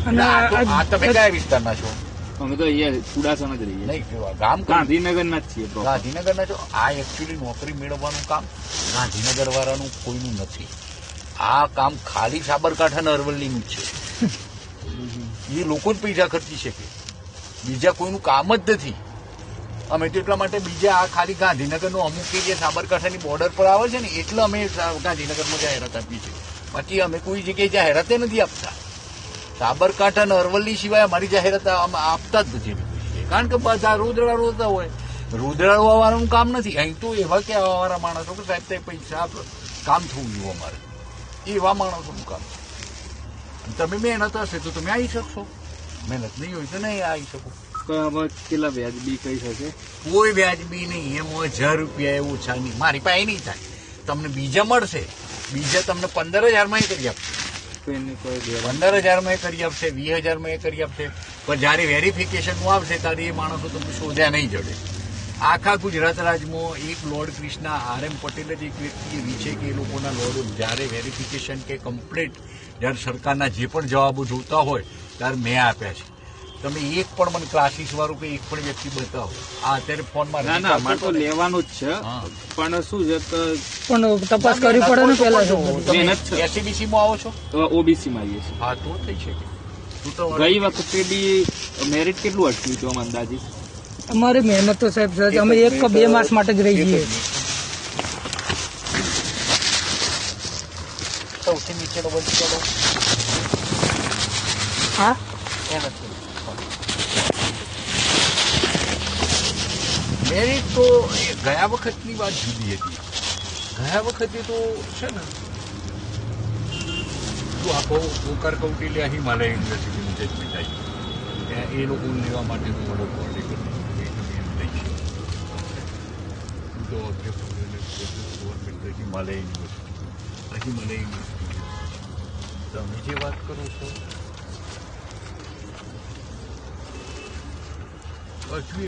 અને તમે કયા વિસ્તારના છો? અમે તો અહીંયા ચુડાસણ જ રહીએ. નહીં, ગામ ગાંધીનગરના જ છીએ. ગાંધીનગરના છો. આ એકચ્યુઅલી નોકરી મેળવવાનું કામ ગાંધીનગર વાળાનું કોઈનું નથી. આ કામ ખાલી સાબરકાંઠા અને અરવલ્લીનું જ છે. એ લોકો જ પૈસા ખર્ચી શકે, બીજા કોઈનું કામ જ નથી. અમે તો એટલા માટે બીજા આ ખાલી ગાંધીનગરનો અમુક એરિયા સાબરકાંઠાની બોર્ડર પર આવે છે ને એટલે અમે ગાંધીનગરમાં જાહેરાત આપીએ છીએ. બાકી અમે કોઈ જગ્યાએ જાહેરાતે નથી આપતા. સાબરકાંઠા અને અરવલ્લી સિવાય અમારી જાહેરાત આપતા જ નથી. કારણ કે બધા રોદડા રોતા હોય. રોદડા વાળાનું કામ નથી. અહીં તો એવા કે આવાવાળા માણસો કે સાહેબ તે પૈસા કામ થવું જોઈએ અમારે, એવા માણસોનું કામ છે. તમે મહેનત હશે તો તમે આવી શકશો, મહેનત નહીં હોય તો નહીં આવી શકો. કેટલા વ્યાજબી કહી શકે? કોઈ વ્યાજબી નહીં. એમાં 1000 રૂપિયા એવું ઓછા નહીં. મારી પાસે નહીં થાય. તમને બીજા મળશે, બીજા તમને 15,000 કરી આપશે, 15,000 કરી આપશે, 20,000 કરી આપશે. પણ જયારે વેરિફિકેશન આવશે ત્યારે એ માણસો તમને શોધ્યા નહીં જડે. આખા ગુજરાત રાજ્યમાં એક લોર્ડ કૃષ્ણા RM પટેલ જ એક વ્યક્તિ એવી છે કે એ લોકોના લોર્ડો જયારે વેરિફિકેશન કે કમ્પ્લીટ જયારે સરકારના જે પણ જવાબો જોતા હોય ત્યારે મેં આપ્યા છે. તમે એક પણ મને ક્લાસીસ વાળું કે એક પણ વ્યક્તિ બતાવો. આ અત્યારે ફોનમાં તો લેવાનું જ છે, પણ શું છે પણ તપાસ કરવી પડે ને પેલા. SCBC માં આવો છો? OBC માં આવીએ છીએ. હા, તો થઈ શકે. ગઈ વખતે બી મેરિટ કેટલું અટક્યું હતું આમ અંદાજિત? અમારી મહેનત તો સાહેબ અમે 1 કે 2 માસ માટે જ રહી જઈએ. સૌથી નીચેનો બંધ કરો. હા, મેરિટ તો ગયા વખતની વાત જુદી હતી. ગયા વખતે તો છે ને તું આખો ઓકાર કૌટિલ્ય હિમાલય યુનિવર્સિટીનું જજમેન્ટ આવી, એ લોકો લેવા માટે હું ઓર્ડર કોર્ડે કરી તો ગવર્મેન્ટ હિમાલય યુનિવર્સિટી તમે જે વાત કરો છો